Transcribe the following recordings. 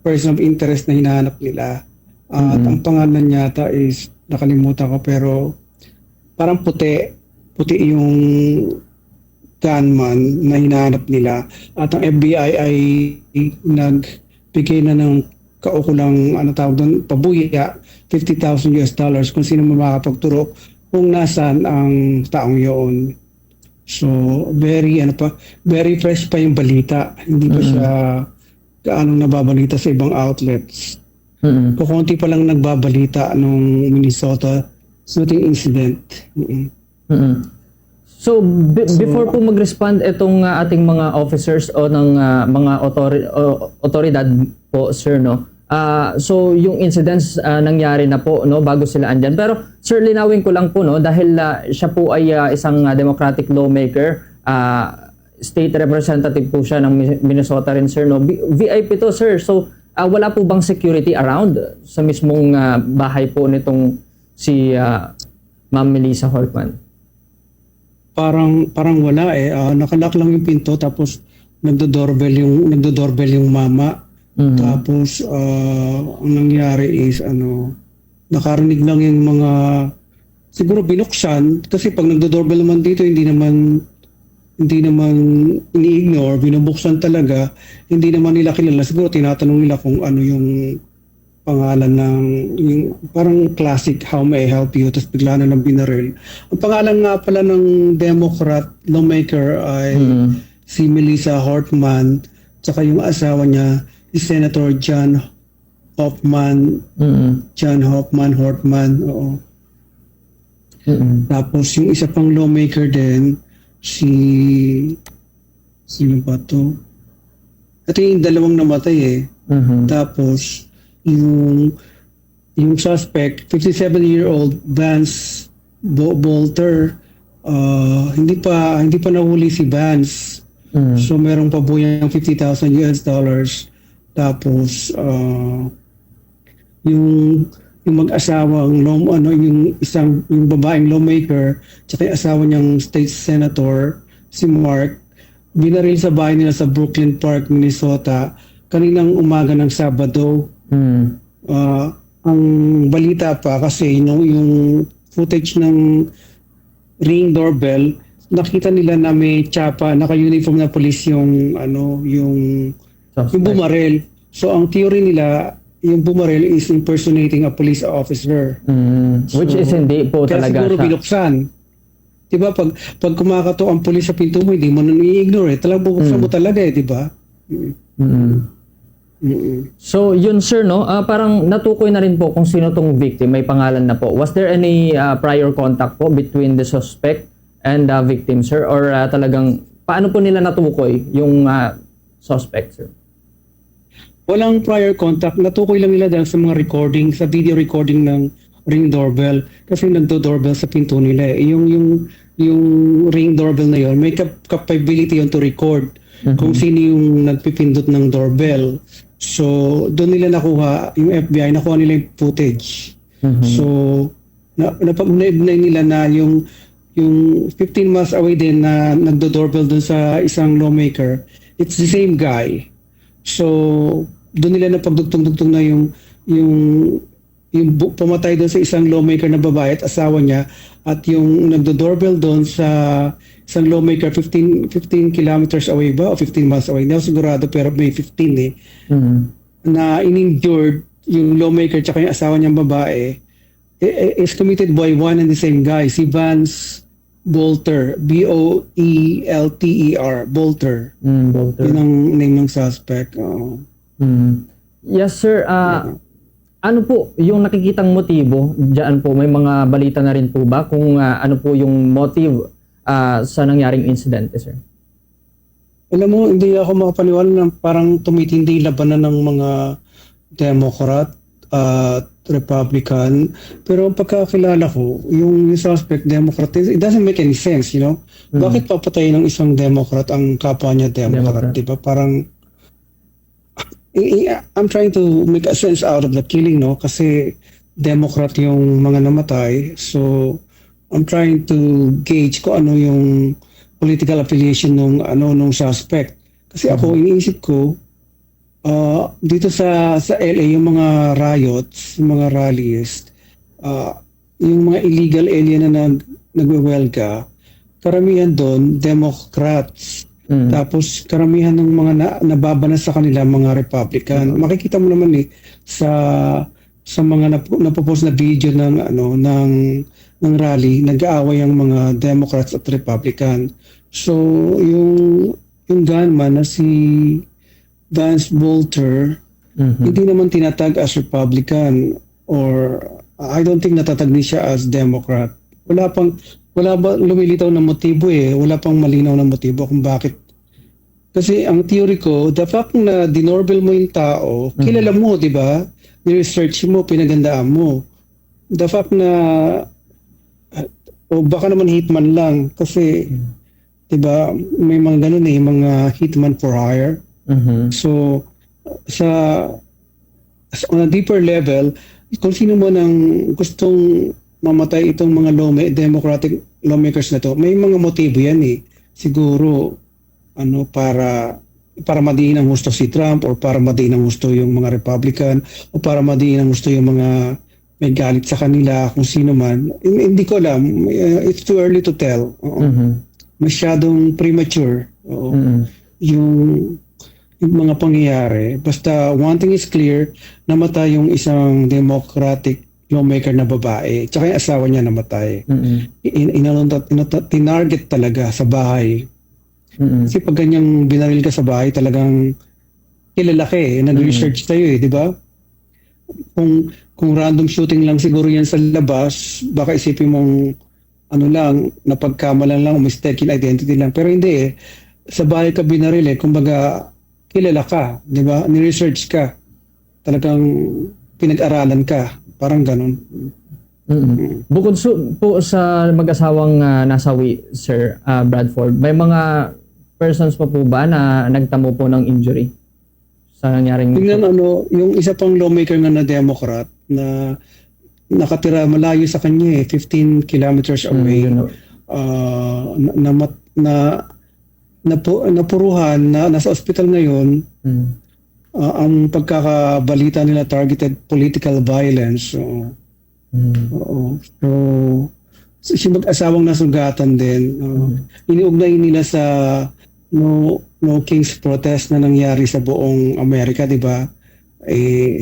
person of interest na hinahanap nila. At ang pangalan yata is, nakalimutan ko, pero parang puti yung gunman na hinahanap nila. At ang FBI ay nagbigay na ng kaukulang, ano tawag doon, pabuya, $50,000 kung sino makakapagturo kung nasaan ang taong yun. So, very fresh pa yung balita. Hindi pa siya gaano nababalita sa ibang outlets. Kukunti pa lang nagbabalita nung Minnesota shooting incident. So, before po mag-respond itong ating mga officers o ng mga otoridad po, sir, no? So, yung incidents nangyari na po, no, bago sila andyan. Pero, sir, linawin ko lang po, no, dahil siya po ay isang Democratic lawmaker, state representative po siya ng Minnesota rin, sir, no? VIP to, sir. So, wala po bang security around sa mismong bahay po nitong si Ma'am Melissa Hortman? Parang wala eh. Nakalock lang yung pinto, tapos nagdo-doorbell yung mama. Tapos ang nangyari is nakarinig lang yung mga, siguro binuksan, kasi pag nagdo-doorbell naman dito hindi naman ini-ignore, binubuksan talaga. Hindi naman nila kilala, siguro tinatanong nila kung ano yung pangalan ng yung parang classic, how may I help you, tapos bigla na lang binaril. Ang pangalan nga pala ng Democrat lawmaker ay si Melissa Hortman, tsaka yung asawa niya si Senator John Hoffman. John Hoffman Hortman, oo. Tapos yung isa pang lawmaker din, sino ba to? Ito yung dalawang namatay eh. Tapos yung suspect, 57-year-old Vance Bolter, hindi pa nahuli si Vance. So merong pabuyang $50,000. Tapos yung mag-asawang yung babaeng lawmaker, tsaka yung asawa niyang state senator, si Mark, binaril sa bahay nila sa Brooklyn Park, Minnesota, kaninang umaga ng Sabado. Ang balita pa kasi yung footage ng Ring doorbell, nakita nila na may tsapa, naka-uniform na police yung bumaril. So ang theory nila, yung bumaril is impersonating a police officer. Which is hindi po kaya talaga siguro siya. binuksan. Diba, pag kumakato ang police sa pinto mo, hindi mo nang i-ignore eh. Talagang bubuksan mo talaga eh, diba? So, yun, sir, no? Parang natukoy na rin po kung sino tong victim. May pangalan na po. Was there any prior contact po between the suspect and the victim, sir? Or talagang, paano po nila natukoy yung suspect, sir? Walang prior contact. Natukoy lang nila dahil sa mga recording, sa video recording ng Ring doorbell. Kasi nagdo-doorbell sa pinto nila eh. Yung Ring doorbell na yon, may capability yun to record kung sino yung nagpipindot ng doorbell. So, doon nila nakuha, yung FBI, nakuha nila yung footage. So, napag-unaibnay nila na yung 15 miles away din na nagdo-doorbell doon sa isang lawmaker, it's the same guy. So, doon nila napagdugtong-dugtong na yung pumatay doon sa isang lawmaker na babae at asawa niya, at yung nagdo-doorbell doon sa isang lawmaker 15 kilometers away ba o 15 miles away, hindi ako sigurado pero may 15 eh, na in-injured yung lawmaker tsaka yung asawa niyang babae is committed by one and the same guy, si Vance Bolter, B-O-E-L-T-E-R, Bolter. Bolter. Yun ang name ng suspect. Yes, sir. Ano po yung nakikitang motibo diyan po? May mga balita na rin po ba kung ano po yung motive sa nangyaring incident, sir? Alam mo, hindi ako makapaniwala na parang tumitindi labanan ng mga Democrat at Republican. Pero ang pagkakilala ko, yung suspect Democrat, it doesn't make any sense, you know? Bakit papatayin ng isang Democrat ang kapwa niya Democrat? Diba? Parang I'm trying to make a sense out of the killing, no? Kasi Democrat yung mga namatay. So, I'm trying to gauge kung ano yung political affiliation nung suspect. Kasi ako, iniisip ko, Dito sa LA, yung mga riots, yung mga rallies, yung mga illegal alien na nagwewelga, karamihan doon, Democrats. Tapos karamihan ng mga nababanas sa kanila, mga Republican. Makikita mo naman sa mga napopost na video ng rally, nag-aaway ang mga Democrats at Republican. So, yung gunman na si Vance Bolter, hindi naman tinatag as Republican, or I don't think natatag din siya as Democrat. Wala ba lumilitaw na motibo wala pang malinaw na motibo kung bakit. Kasi ang theory ko, the fact na dinorbel mo yung tao, kilala mo, di ba? Ni-research mo, pinagandaan mo. The fact na o baka naman hitman lang kasi 'di ba may mga ganun mga hitman for hire. So on a deeper level, kung sino mo nang gustong mamatay itong mga Democratic lawmakers na to, may mga motibo yan siguro para madiin ang gusto si Trump, or para madiin ang gusto yung mga Republican, o para madiin ang gusto yung mga may galit sa kanila, kung sino man. Hindi ko alam. It's too early to tell. Masyadong premature. Yung mga pangyayari. Basta one thing is clear, namatay yung isang Democratic lawmaker na babae. Tsaka yung asawa niya namatay. Tinarget talaga sa bahay. Kasi pag ganyang binaril ka sa bahay, talagang kilala ka nag-research tayo di ba? Kung random shooting lang siguro yan sa labas, baka isipin mong napagkamalan lang, mistaken identity lang. Pero hindi sa bahay ka binaril kumbaga kilala ka, di ba? Ni-research ka. Talagang pinag-aralan ka. Parang ganun. Bukod po sa mag-asawang nasawi, Sir Bradford, may mga persons pa po ba na nagtamo po ng injury sa nangyaring tingnan yung isa pang lawmaker na Democrat na nakatira malayo sa kanya 15 kilometers away, napuruhan na nasa ospital ngayon. Ang pagkakabalita nila, targeted political violence. So yung mag-asawang nasugatan din. Iniugnay nila sa No Kings protest na nangyari sa buong Amerika, di ba?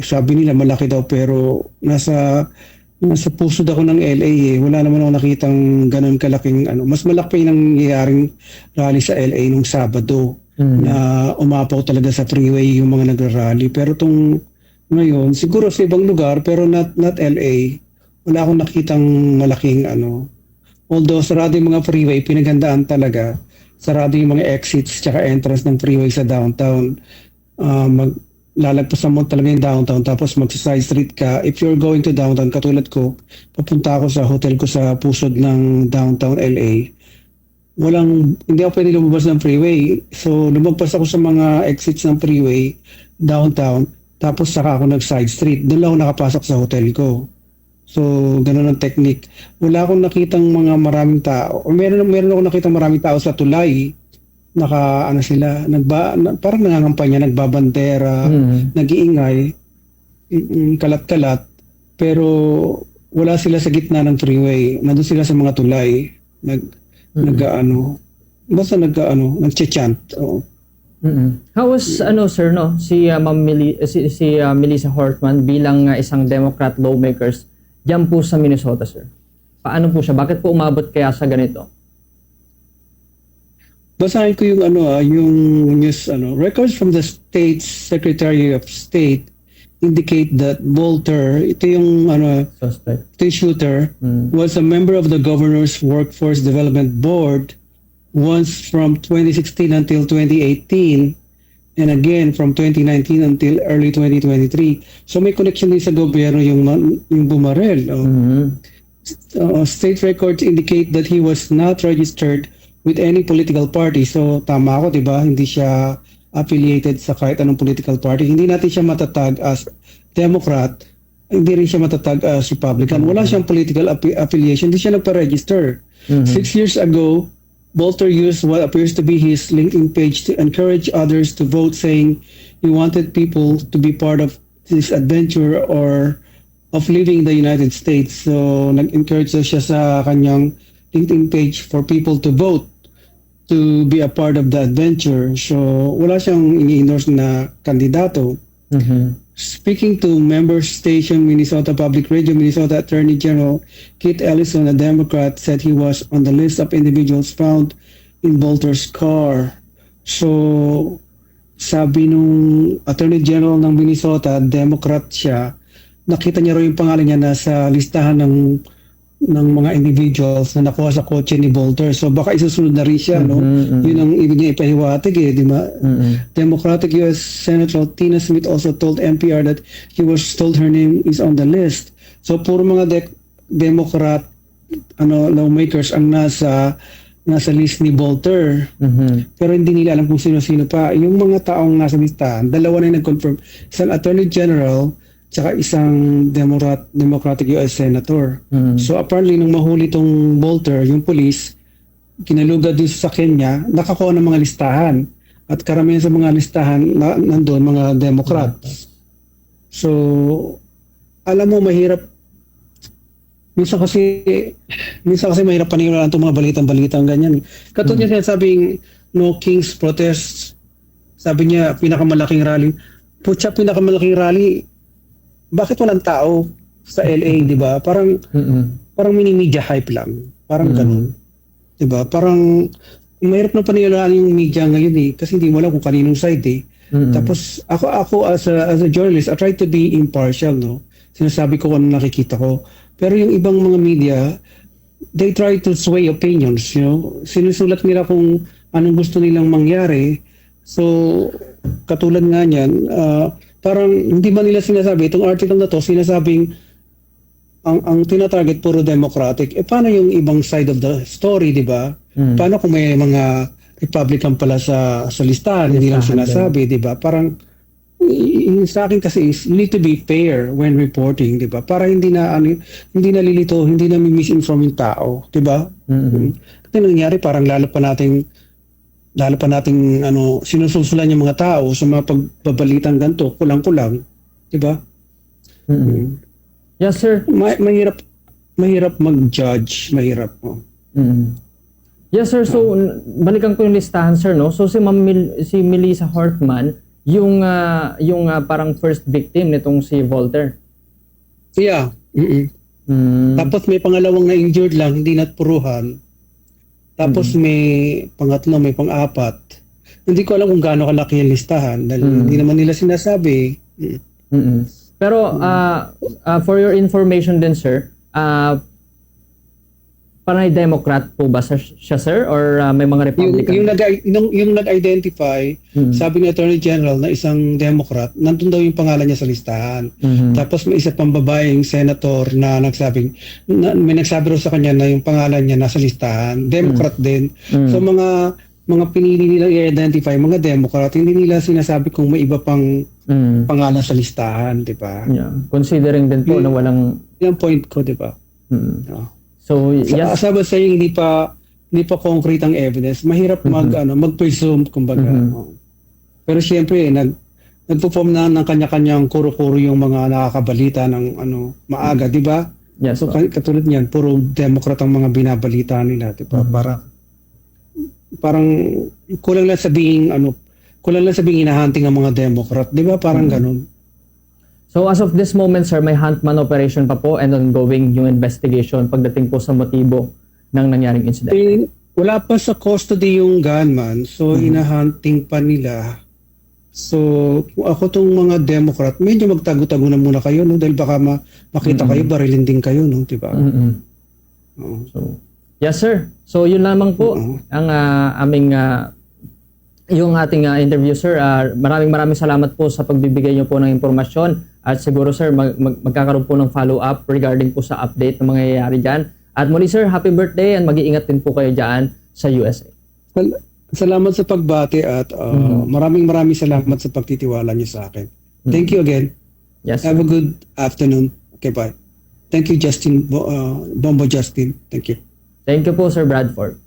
Sabi nila malaki daw, pero nasa pusod ako ng LA Wala naman ako nakitang ganun kalaking mas malaki pa yung nangyayaring rally sa LA nung Sabado. Na umapaw talaga sa freeway yung mga nagrarally. Pero ngayon, siguro sa ibang lugar, pero not LA, wala akong nakitang malaking Although sarado yung mga freeway, pinagandaan talaga. Sarado yung mga exits tsaka entrance ng freeway sa downtown. Lalagpasan mo talaga yung downtown, tapos mag-side street ka. If you're going to downtown, katulad ko, papunta ako sa hotel ko sa pusod ng downtown LA. Hindi ako pwede lumabas ng freeway. So lumagpas ako sa mga exits ng freeway, downtown, tapos saka ako nag-side street. Doon lang ako nakapasok sa hotel ko. So ganun ang technique. Wala akong nakitang mga maraming tao. O meron ako nakitang maraming tao sa tulay. Parang nangangampanya, nagbabandera, nag-iingay, kalat-kalat. Pero wala sila sa gitna ng freeway. Nandun sila sa mga tulay. Nag-chant. How was sir si Melissa Hortman bilang isang Democrat lawmakers diyan po sa Minnesota, sir? Paano po siya? Bakit po umabot kaya sa ganito? Basahin ko yung yung news records from the state's Secretary of State indicate that Bolter, ito yung Suspect. ito yung shooter, was a member of the governor's Workforce Development Board once from 2016 until 2018, and again from 2019 until early 2023. So may connection din sa gobyerno yung bumarel. State records indicate that he was not registered with any political party. So tama ako, 'di ba? Hindi siya affiliated sa kahit anong political party. Hindi natin siya matatag as Democrat, hindi rin siya matatag as Republican. Wala siyang political affiliation, hindi siya nagpa-register. 6 years ago, Bolter used what appears to be his LinkedIn page to encourage others to vote, saying he wanted people to be part of this adventure or of living in the United States. So nag-encourage siya sa kanyang LinkedIn page for people to vote to be a part of the adventure. So wala siyang ini-endorse na kandidato. Speaking to member station Minnesota Public Radio, Minnesota Attorney General Keith Ellison, a Democrat, said he was on the list of individuals found in Bolter's car. So sabi nung Attorney General ng Minnesota, Democrat siya, nakita niya rin yung pangalan niya nasa listahan ng mga individuals na nakuha sa kotse ni Bolter. So baka isusunod na rin siya, no? Yun ang ibig niya ipahiwatig di ba? Democratic US Senator Tina Smith also told NPR that she was told her name is on the list. So puro mga Democrat lawmakers ang nasa list ni Bolter. Pero hindi nila alam kung sino-sino pa. Yung mga taong nasa listahan, dalawa na yung nag-confirm. Isang Attorney General tsaka isang Democratic US Senator. So apparently nung mahuli tong Bolter, yung police, kinalugad din sa Kenya, nakakuha ng mga listahan. At karamihan sa mga listahan, nandun mga Democrats. So, alam mo, mahirap. Minsan kasi mahirap paniwalaan itong mga balitang-balitang ganyan. Katulad niya sinasabing no King's protests. Sabi niya, pinakamalaking rally. Putya, pinakamalaking rally. Bakit walang tao sa LA, di ba? Parang mini-media hype lang. Parang ganun. Di ba? Parang mahirap na paniwalaan yung media ngayon kasi hindi mo alam kung kaninong side Tapos ako as a journalist, I try to be impartial, no? Sinasabi ko kung ano nakikita ko. Pero yung ibang mga media, they try to sway opinions, Sinusulat nila kung anong gusto nilang mangyari. So, katulad nga niyan, parang hindi ba nila sinasabi, itong article na to, sinasabing ang tinatarget puro Democratic. Paano yung ibang side of the story, di ba? Paano kung may mga Republican pala sa listahan, hindi lang sinasabi, di ba? Parang, sa akin kasi is, you need to be fair when reporting, di ba? Para hindi na lilito, hindi na misinform yung tao, di ba? Kasi nangyari, parang lalo pa nating sinusulsulan yung mga tao sa mga pagbabalitang ganito, kulang-kulang, di ba? Yes, sir. Mahirap mag-judge, mahirap. Yes, sir. So, balikan ko yung listahan, sir, no? So, si Melissa Hortman, yung parang first victim nitong si Volter. Yeah. Tapos may pangalawang na-injured lang, hindi natpuruhan. Tapos may pangatlo, may pang-apat. Hindi ko alam kung gaano kalaki yung listahan dahil hindi naman nila sinasabi. Pero for your information din, sir, panay Democrat po ba siya, sir? Or may mga Republican? Yung nag-identify, sabi ni Attorney General na isang Democrat, nandun daw yung pangalan niya sa listahan. Tapos may isa pang babaeng senator na may nagsabi raw sa kanya na yung pangalan niya nasa listahan. Democrat din. So mga pinili nilang i-identify, mga Democrat, hindi nila sinasabi kung may iba pang pangalan sa listahan, di ba? Yeah. Considering din po na walang... Yung point ko, di ba? So, yes. As I was saying, hindi pa concrete ang evidence. Mahirap mag-presume, kumbaga. Pero siyempre, nagpo-form na ng kanya-kanyang kuro-kuro yung mga nakakabalita ng maaga, di ba? Yes. So, katulad niyan, puro Democrat ang mga binabalita nila, di ba? Parang kulang lang sabihing hinahunting ang mga Democrat, di ba? Parang ganun. So as of this moment, sir, may Huntman operation pa po and ongoing yung investigation pagdating po sa motibo ng nangyaring incident. Wala pa sa custody yung gunman, so hinahunting pa nila. So ako tong mga Democrat, medyo magtago-tago na muna kayo, no? Dahil baka makita kayo, barilin din kayo, no? Diba? So, yes, sir. So yun lamang po ang aming yung ating interview, sir. Maraming salamat po sa pagbibigay niyo po ng impormasyon. At siguro, sir, magkakaroon po ng follow-up regarding po sa update na mangyayari dyan. At muli, sir, happy birthday and mag-iingat din po kayo dyan sa USA. Salamat sa pagbati at maraming salamat sa pagtitiwala niyo sa akin. Thank you again. Yes, Have a good afternoon. Okay, bye. Thank you, Justin. Bombo Justin. Thank you. Thank you po, Sir Bradford.